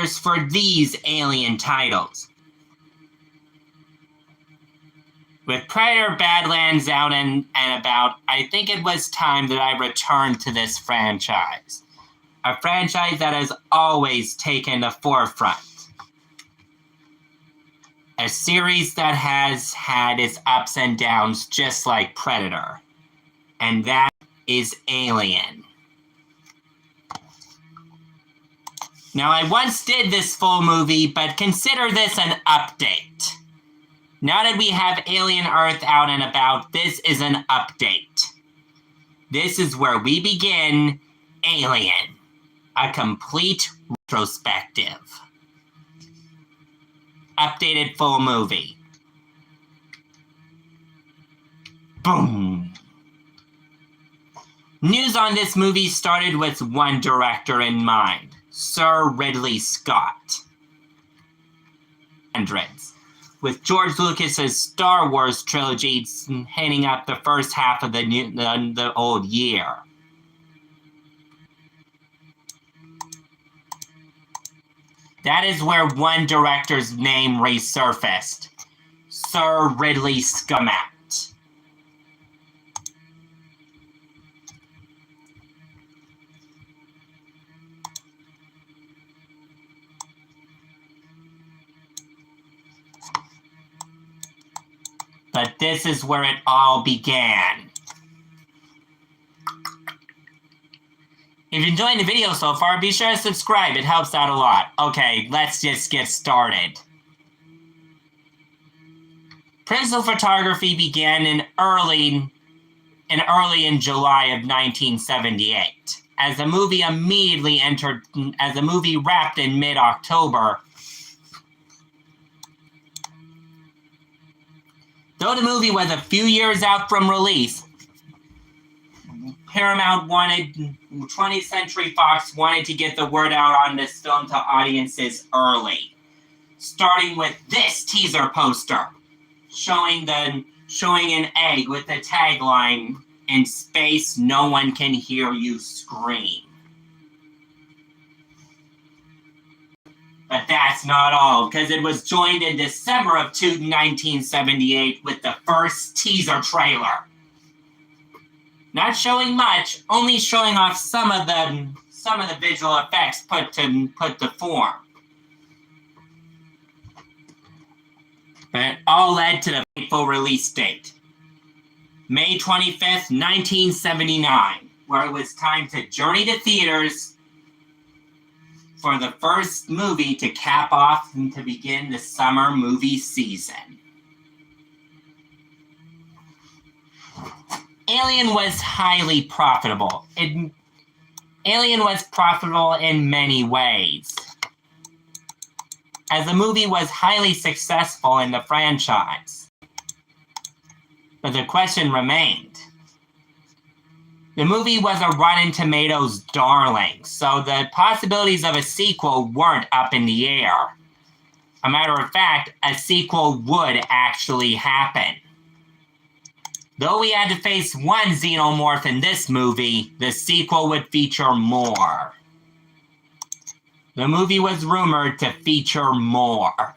theaters for these Alien titles. With Predator Badlands out and about, I think it was time that I returned to this franchise. A franchise that has always taken the forefront. A series that has had its ups and downs just like Predator. And that is Alien. Now, I once did this full movie, but consider this an update. Now that we have Alien Earth out and about, this is an update. This is where we begin Alien, a complete retrospective. Updated full movie. Boom! News on this movie started with one director in mind, Sir Ridley Scott. Hundreds. With George Lucas's Star Wars trilogy hitting up the first half of the old year. That is where one director's name resurfaced. Sir Ridley Scott. But this is where it all began. If you're enjoying the video so far, be sure to subscribe. It helps out a lot. Okay, let's just get started. Principal photography began in early in July of 1978. As the movie wrapped in mid-October. Though the movie was a few years out from release, Paramount 20th Century Fox wanted to get the word out on this film to audiences early. Starting with this teaser poster, showing an egg with the tagline, "In space, no one can hear you scream." But that's not all, because it was joined in December of 1978 with the first teaser trailer. Not showing much, only showing off some of the visual effects put to form. But it all led to the fateful release date, May 25th, 1979, where it was time to journey to theaters for the first movie to cap off and to begin the summer movie season. Alien was highly profitable. Alien was profitable in many ways, as the movie was highly successful in the franchise. But the question remained. The movie was a Rotten Tomatoes darling, so the possibilities of a sequel weren't up in the air. A matter of fact, a sequel would actually happen. Though we had to face one xenomorph in this movie, the sequel would feature more. The movie was rumored to feature more.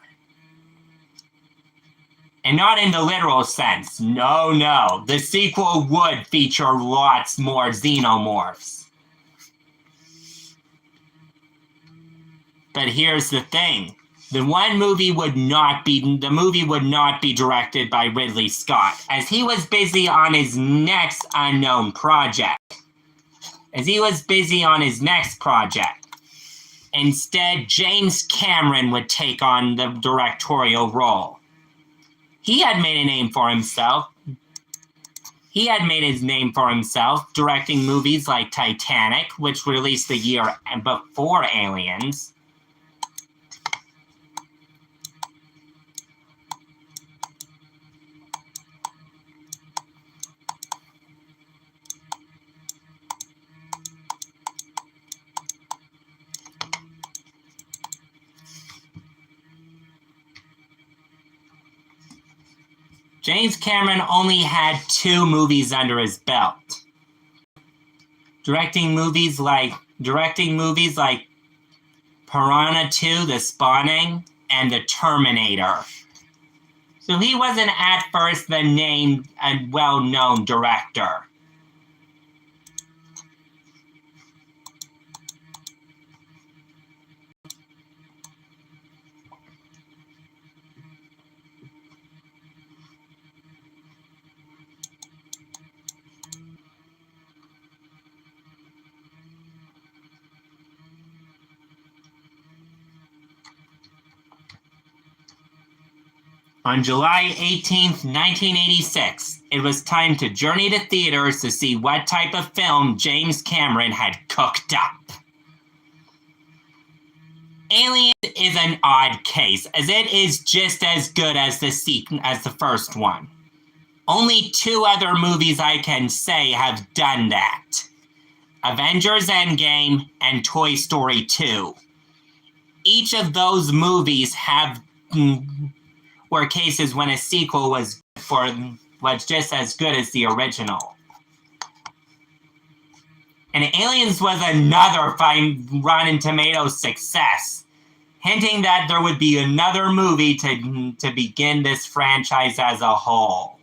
And not in the literal sense. No. The sequel would feature lots more xenomorphs. But here's the thing. The movie would not be directed by Ridley Scott, as he was busy on his next unknown project. Instead, James Cameron would take on the directorial role. He had made a name for himself. Directing movies like Titanic, which released the year before Aliens. James Cameron only had 2 movies under his belt. Directing movies like Piranha 2, The Spawning, and The Terminator. So he wasn't at first the named and well-known director. On July 18th, 1986, it was time to journey to theaters to see what type of film James Cameron had cooked up. Alien is an odd case, as it is just as good as the first one. Only 2 other movies I can say have done that. Avengers Endgame and Toy Story 2. Each of those movies were cases when a sequel was just as good as the original. And Aliens was another fine Rotten Tomatoes success, hinting that there would be another movie to begin this franchise as a whole.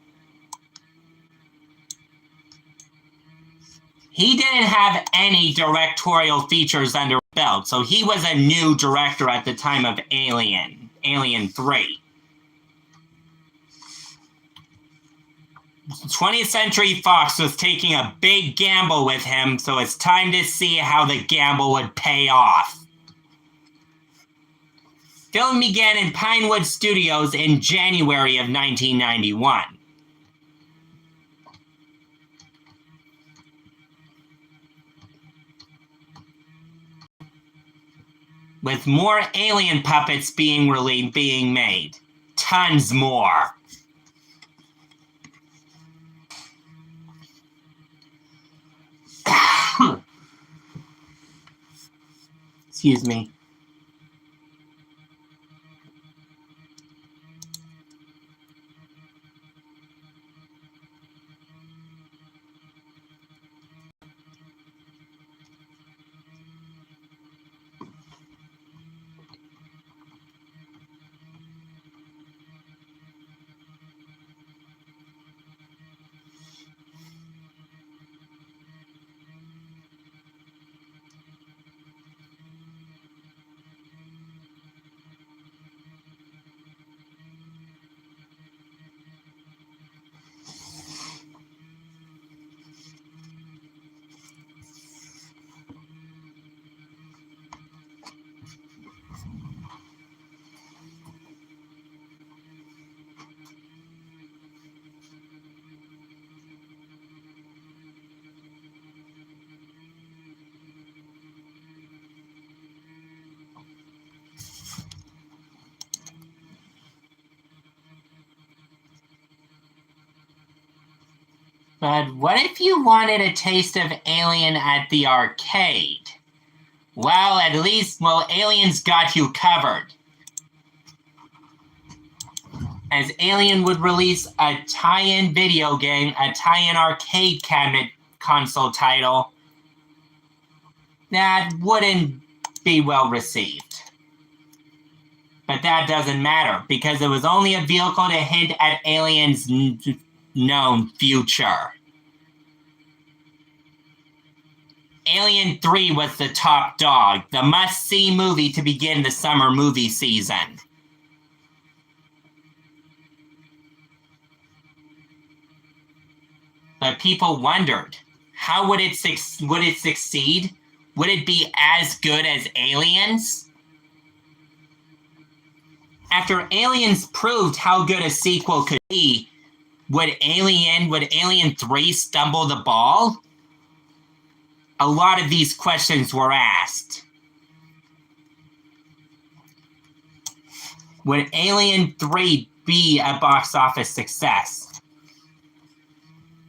He didn't have any directorial features under his belt, so he was a new director at the time of Alien 3. 20th Century Fox was taking a big gamble with him, so it's time to see how the gamble would pay off. Film began in Pinewood Studios in January of 1991. With more alien puppets being made. Tons more. Excuse me. But what if you wanted a taste of Alien at the arcade? Well, Aliens got you covered. As Alien would release a tie-in video game, a tie-in arcade cabinet console title that wouldn't be well received. But that doesn't matter, because it was only a vehicle to hint at Alien's known future. Alien 3 was the top dog, the must-see movie to begin the summer movie season. But people wondered, how would it succeed? Would it be as good as Aliens? After Aliens proved how good a sequel could be, would Alien 3 stumble the ball? A lot of these questions were asked. Would Alien 3 be a box office success?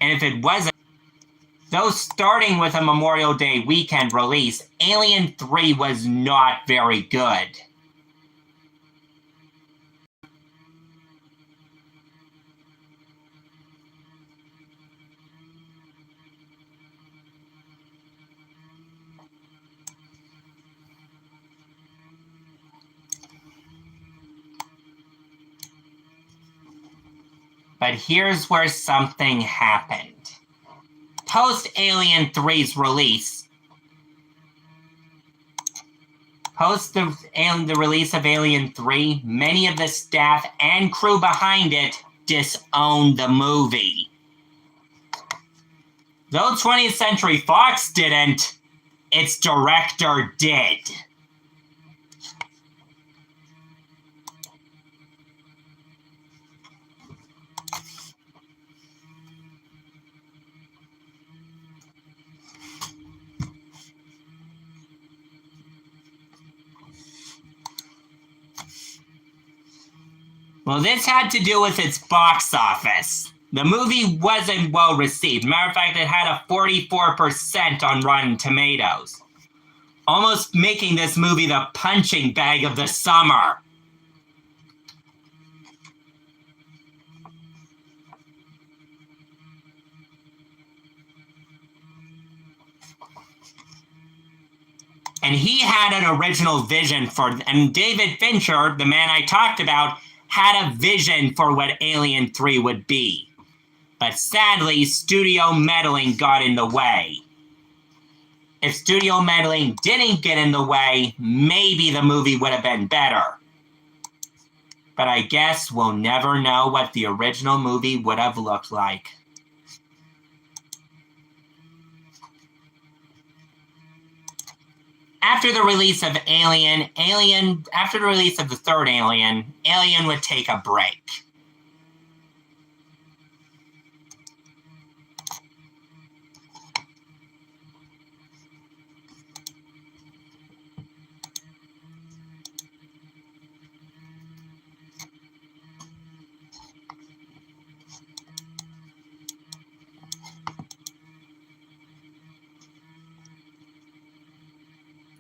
And if it wasn't, though starting with a Memorial Day weekend release, Alien 3 was not very good. But here's where something happened. Post-Alien 3's release, post the release of Alien 3, many of the staff and crew behind it disowned the movie. Though 20th Century Fox didn't, its director did. Well, this had to do with its box office. The movie wasn't well received. Matter of fact, it had a 44% on Rotten Tomatoes, almost making this movie the punching bag of the summer. And he had an original vision and David Fincher, the man I talked about, had a vision for what Alien 3 would be. But sadly, studio meddling got in the way. If studio meddling didn't get in the way, maybe the movie would have been better. But I guess we'll never know what the original movie would have looked like. After the release of after the release of the third Alien would take a break.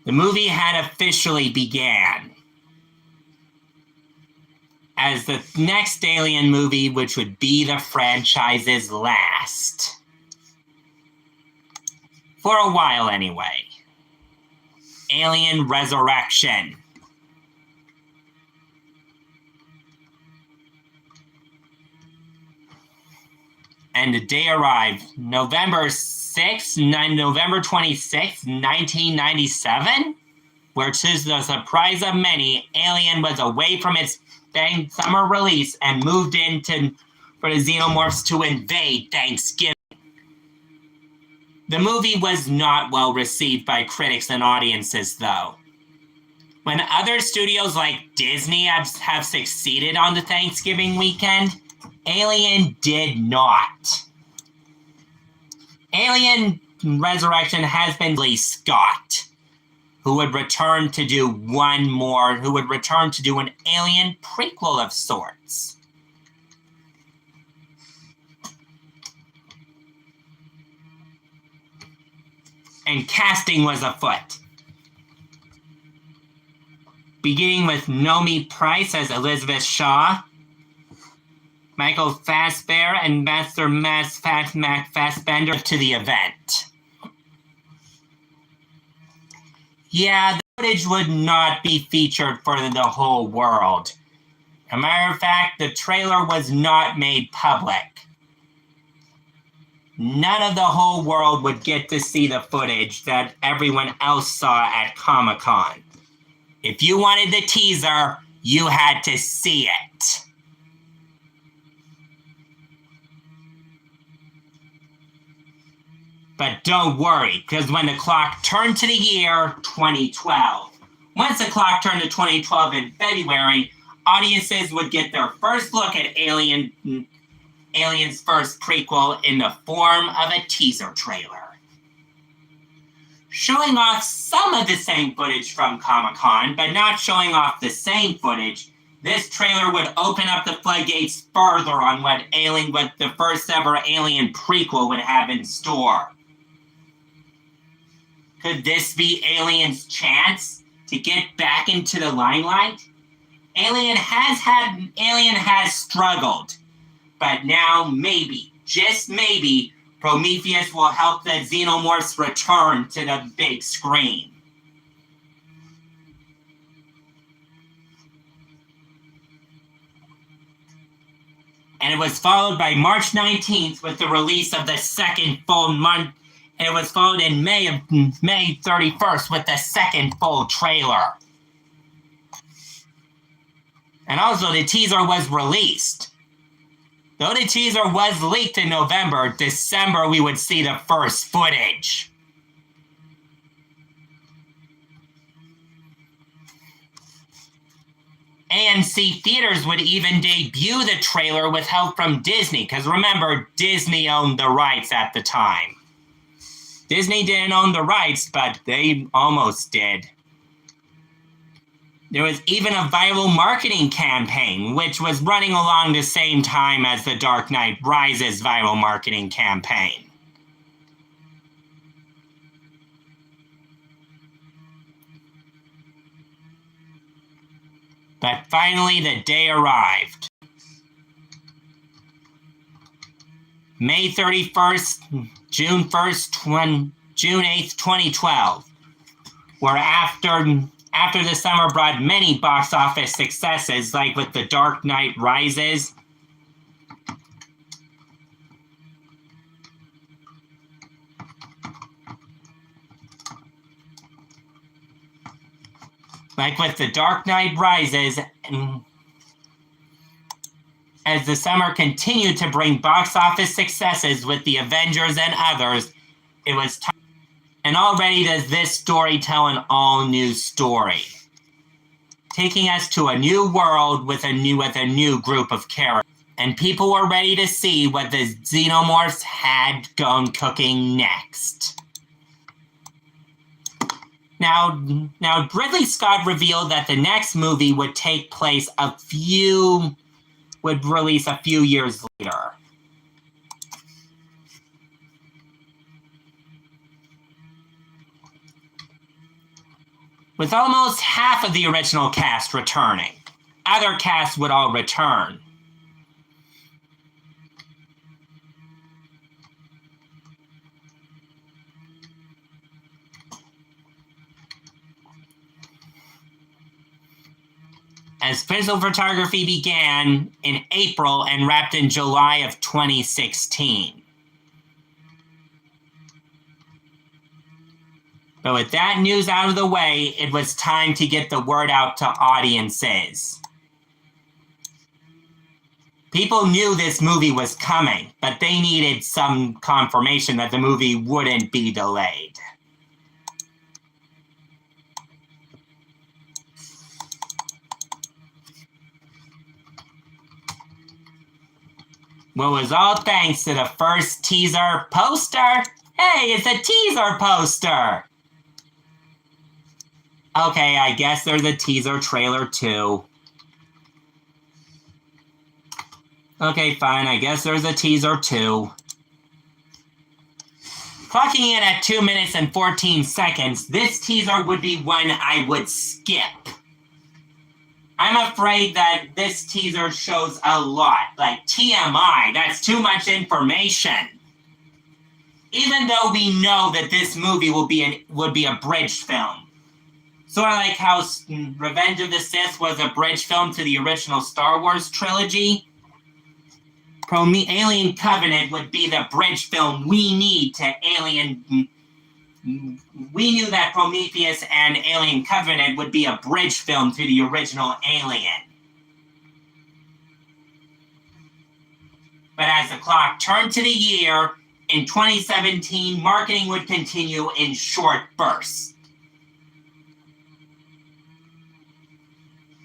The movie had officially began as the next Alien movie, which would be the franchise's last. For a while anyway. Alien Resurrection. And the day arrived, November 26, 1997, where to the surprise of many, Alien was away from its summer release and moved for the xenomorphs to invade Thanksgiving. The movie was not well received by critics and audiences, though. When other studios like Disney have succeeded on the Thanksgiving weekend, Alien did not. Alien Resurrection has been Ridley Scott, who would return to do an Alien prequel of sorts. And casting was afoot. Beginning with Naomi Price as Elizabeth Shaw, Michael Fassbender and Master Fassbender to the event. Yeah, the footage would not be featured for the whole world. As a matter of fact, the trailer was not made public. None of the whole world would get to see the footage that everyone else saw at Comic-Con. If you wanted the teaser, you had to see it. But don't worry, because when the clock turned to the year 2012, once the clock turned to 2012 in February, audiences would get their first look at Alien's first prequel in the form of a teaser trailer. Showing off some of the same footage from Comic-Con, but not showing off the same footage, this trailer would open up the floodgates further on what the first ever Alien prequel would have in store. Could this be Alien's chance to get back into the limelight? Alien has struggled, but now maybe, just maybe, Prometheus will help the xenomorphs return to the big screen. And it was followed by March 19th with the release of the second full month. It was followed in May 31st with the second full trailer. And also the teaser was released. Though the teaser was leaked in November, December we would see the first footage. AMC Theaters would even debut the trailer with help from Disney, because remember, Disney owned the rights at the time. Disney didn't own the rights, but they almost did. There was even a viral marketing campaign, which was running along the same time as the Dark Knight Rises viral marketing campaign. But finally, the day arrived. May 31st, June 1st, June 8th, 2012, where after the summer brought many box office successes, like with The Dark Knight Rises, as the summer continued to bring box office successes with The Avengers and others, it was time. And already does this story tell an all-new story, taking us to a new world with a new group of characters. And people were ready to see what the Xenomorphs had gone cooking next. Now, Ridley Scott revealed that the next movie would release a few years later. With almost half of the original cast returning. Other casts would all return. As visual photography began in April and wrapped in July of 2016. But with that news out of the way, it was time to get the word out to audiences. People knew this movie was coming, but they needed some confirmation that the movie wouldn't be delayed. What was all thanks to the first teaser poster? Hey, it's a teaser poster! Okay, I guess there's a teaser trailer too. Okay, fine, I guess there's a teaser too. Clocking in at 2 minutes and 14 seconds, this teaser would be one I would skip. I'm afraid that this teaser shows a lot, like TMI, that's too much information. Even though we know that this movie would be a bridge film. Sort of like how Revenge of the Sith was a bridge film to the original Star Wars trilogy. Alien Covenant would be the bridge film we need to Alien. We knew that Prometheus and Alien Covenant would be a bridge film to the original Alien. But as the clock turned to the year, in 2017, marketing would continue in short bursts.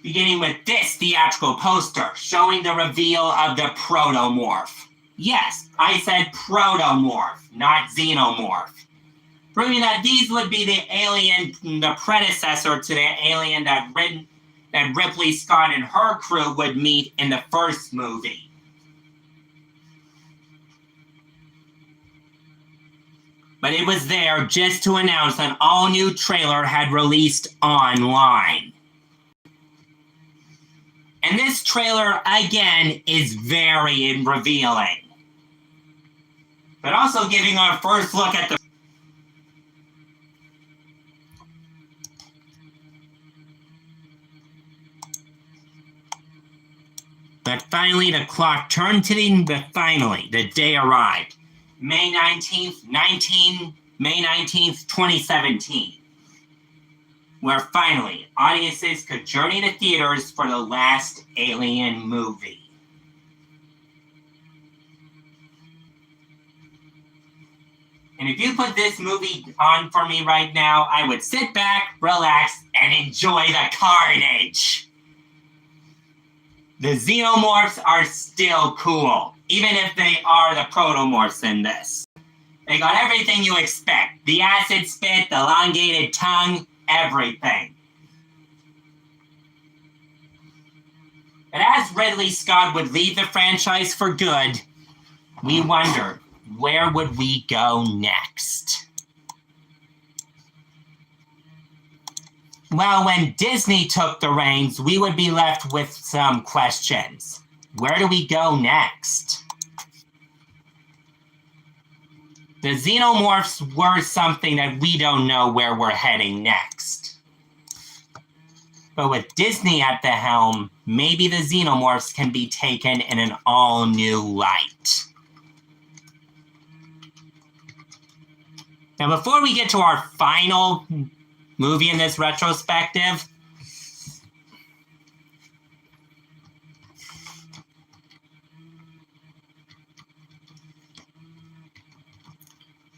Beginning with this theatrical poster, showing the reveal of the protomorph. Yes, I said protomorph, not xenomorph. Proving that these would be the alien, the predecessor to the alien that Ripley Scott and her crew would meet in the first movie. But it was there just to announce an all-new trailer had released online. And this trailer, again, is very revealing. But also giving our first look at the... But finally, the clock turned to the day arrived. May 19th, 2017. Where finally, audiences could journey to theaters for the last Alien movie. And if you put this movie on for me right now, I would sit back, relax, and enjoy the carnage. The xenomorphs are still cool, even if they are the protomorphs in this. They got everything you expect. The acid spit, the elongated tongue, everything. But as Ridley Scott would leave the franchise for good, we wondered, where would we go next? Well, when Disney took the reins, we would be left with some questions. Where do we go next? The xenomorphs were something that we don't know where we're heading next. But with Disney at the helm, maybe the xenomorphs can be taken in an all-new light. Now, before we get to our final movie in this retrospective,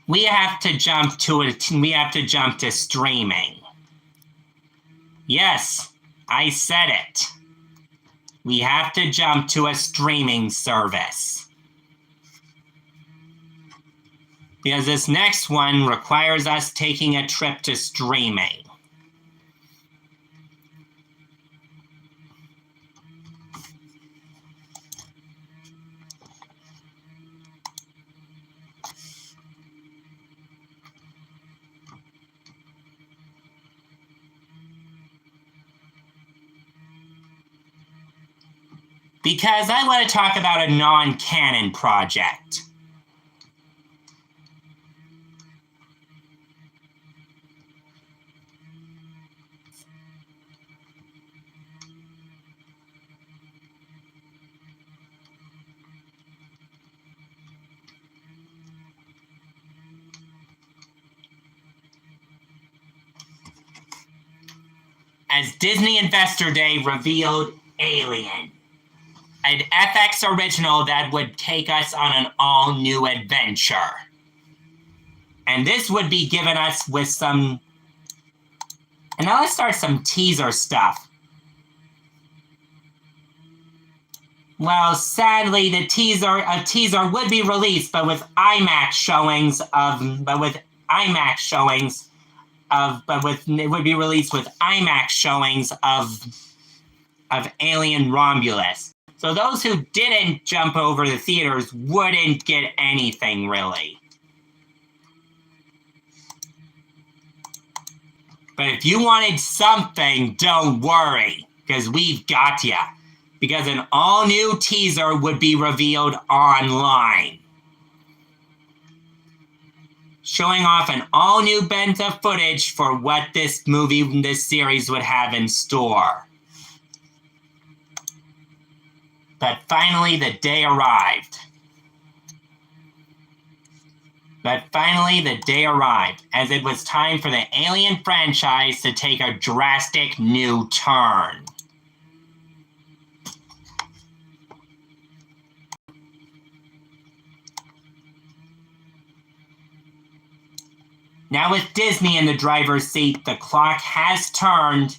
we have to jump to streaming. Yes, I said it. We have to jump to a streaming service. Because this next one requires us taking a trip to streaming. Because I want to talk about a non-canon project. As Disney Investor Day revealed Alien, an FX original that would take us on an all-new adventure. And this would be given us with some... And now let's start some teaser stuff. Well, sadly, a teaser would be released, but with IMAX showings it would be released with IMAX showings of Alien Romulus. So those who didn't jump over the theaters wouldn't get anything, really. But if you wanted something, don't worry, because we've got ya. Because an all-new teaser would be revealed online, showing off an all-new bent of footage for what this series would have in store. But finally, the day arrived. As it was time for the Alien franchise to take a drastic new turn. Now with Disney in the driver's seat, the clock has turned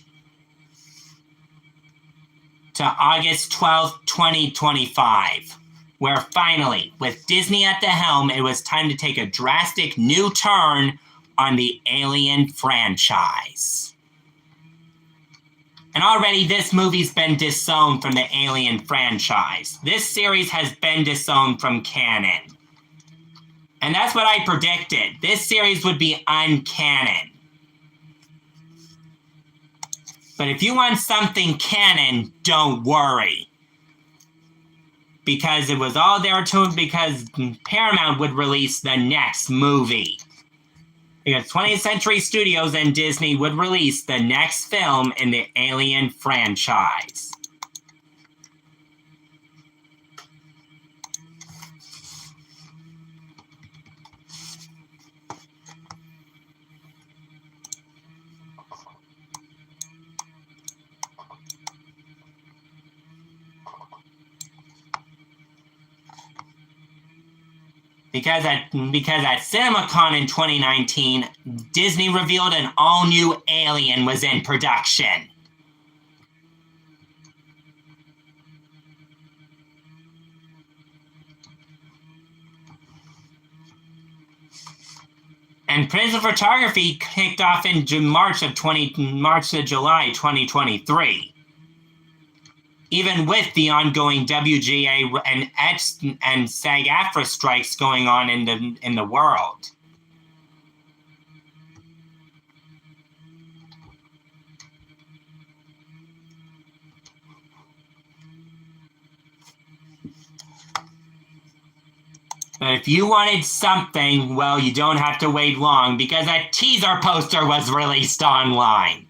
to August 12th, 2025, where finally, with Disney at the helm, it was time to take a drastic new turn on the Alien franchise. And already this movie's been disowned from the Alien franchise. This series has been disowned from canon. And that's what I predicted. This series would be uncanon. But if you want something canon, don't worry. Because it was all there because Paramount would release the next movie. Because 20th Century Studios and Disney would release the next film in the Alien franchise. Because at CinemaCon in 2019, Disney revealed an all-new Alien was in production. And Prince of Photography kicked off in March to July 2023. Even with the ongoing WGA and SAG-AFTRA strikes going on in the world. But if you wanted something, well, you don't have to wait long because a teaser poster was released online.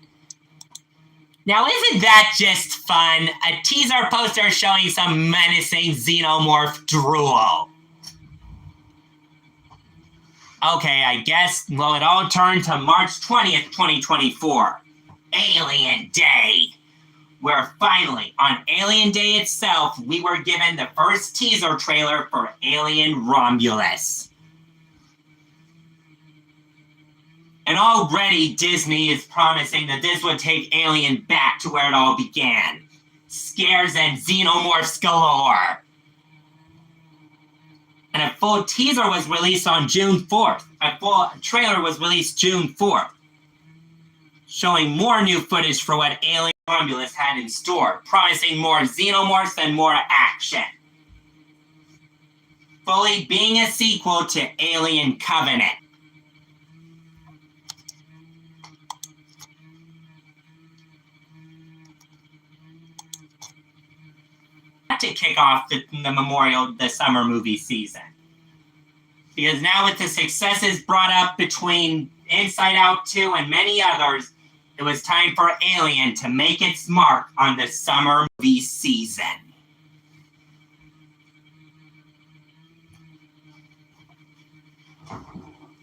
Now, isn't that just fun? A teaser poster showing some menacing xenomorph drool. Okay, I guess, well, it all turned to March 20th, 2024. Alien Day. Where finally, on Alien Day itself, we were given the first teaser trailer for Alien Romulus. And already Disney is promising that this would take Alien back to where it all began. Scares and xenomorphs galore. And a full teaser was released on June 4th. A full trailer was released June 4th. Showing more new footage for what Alien Romulus had in store, promising more xenomorphs and more action. Fully being a sequel to Alien Covenant. To kick off the summer movie season. Because now with the successes brought up between Inside Out 2 and many others, it was time for Alien to make its mark on the summer movie season.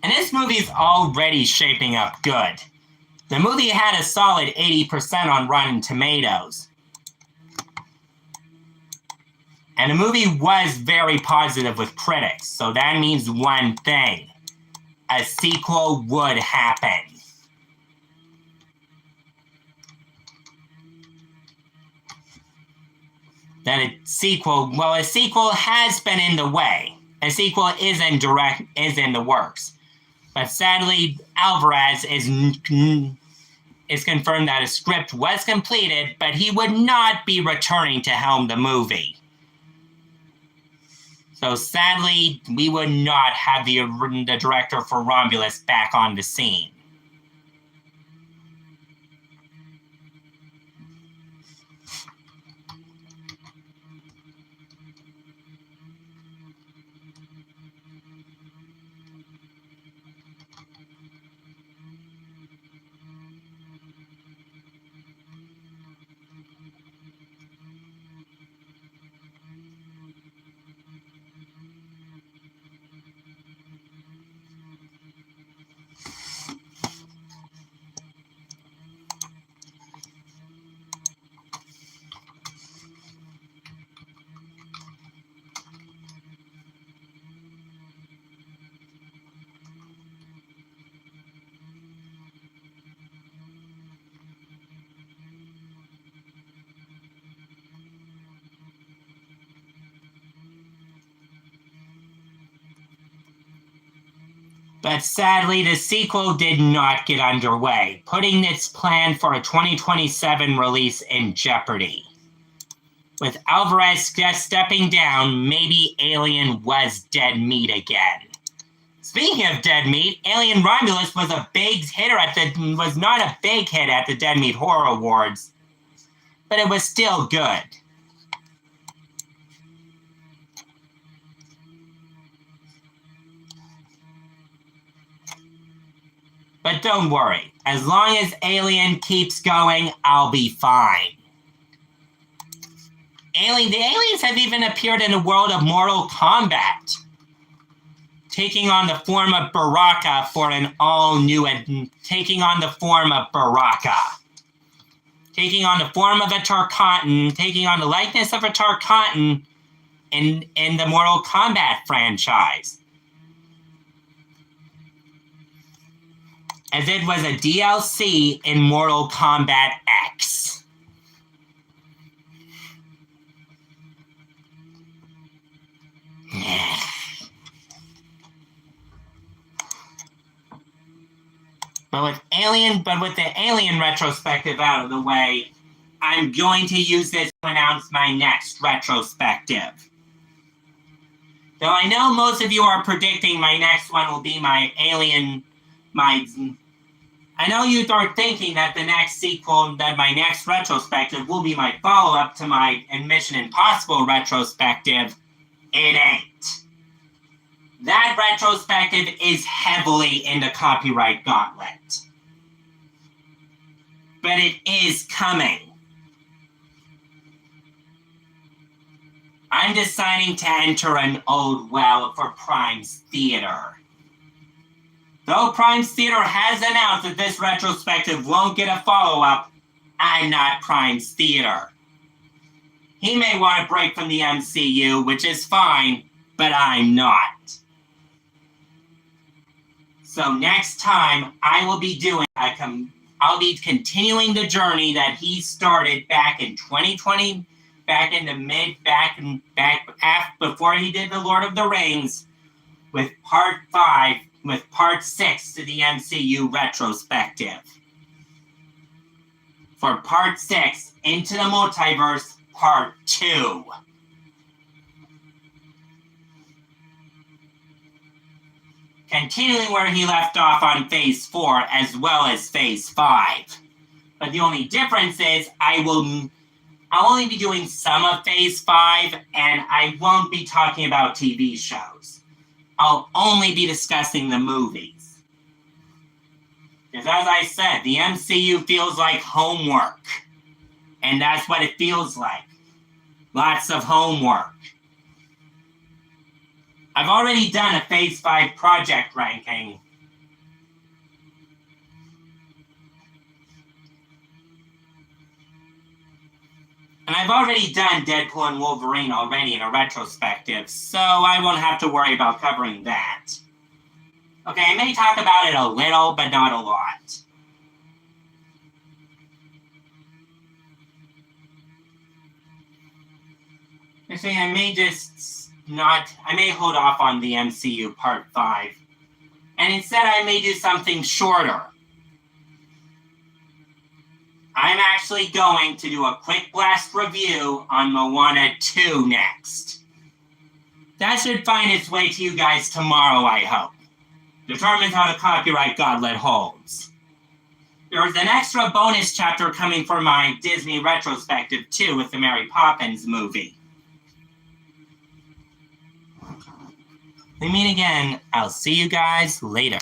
And this movie's already shaping up good. The movie had a solid 80% on Rotten Tomatoes. And the movie was very positive with critics, so that means one thing. A sequel would happen. A sequel has been in the way. A sequel is in the works. But sadly, Alvarez is confirmed that a script was completed, but he would not be returning to helm the movie. So sadly, we would not have the director for Romulus back on the scene. But sadly, the sequel did not get underway, putting its plan for a 2027 release in jeopardy. With Alvarez just stepping down, maybe Alien was dead meat again. Speaking of dead meat, Alien Romulus was not a big hit at the Dead Meat Horror Awards, but it was still good. But don't worry, as long as Alien keeps going, I'll be fine. The aliens have even appeared in the world of Mortal Kombat, taking on the form of Baraka for an all-new, taking on the form of Baraka. Taking on the form of a Tarkatan, taking on the likeness of a Tarkatan in the Mortal Kombat franchise. as it was a DLC in Mortal Kombat X. But with the Alien retrospective out of the way, I'm going to use this to announce my next retrospective. Though I know most of you are predicting my next one will be my Alien, I know you are thinking that the next sequel, that my next retrospective will be my follow-up to my Mission Impossible retrospective. It ain't. That retrospective is heavily in the copyright gauntlet. But it is coming. I'm deciding to enter an old well for Prime's Theater. Though Prime's Theater has announced that this retrospective won't get a follow-up, I'm not Prime's Theater. He may want to break from the MCU, which is fine, but I'm not. So next time, I will be doing I'll be continuing the journey that he started back in 2020, before he did The Lord of the Rings, with part 5, with part 6 to the MCU retrospective. For part 6, Into the Multiverse, part 2. Continuing where he left off on Phase 4 as well as Phase 5. But the only difference is I'll only be doing some of Phase 5, and I won't be talking about TV shows. I'll only be discussing the movies. Because as I said, the MCU feels like homework. And that's what it feels like. Lots of homework. I've already done a Phase 5 project ranking. And I've already done Deadpool and Wolverine already in a retrospective, so I won't have to worry about covering that. Okay, I may talk about it a little, but not a lot. Actually, I may hold off on the MCU Part 5. And instead, I may do something shorter. I'm actually going to do a quick blast review on Moana 2 next. That should find its way to you guys tomorrow, I hope. Determines how the copyright gauntlet holds. There is an extra bonus chapter coming for my Disney retrospective too with the Mary Poppins movie. We meet again. I'll see you guys later.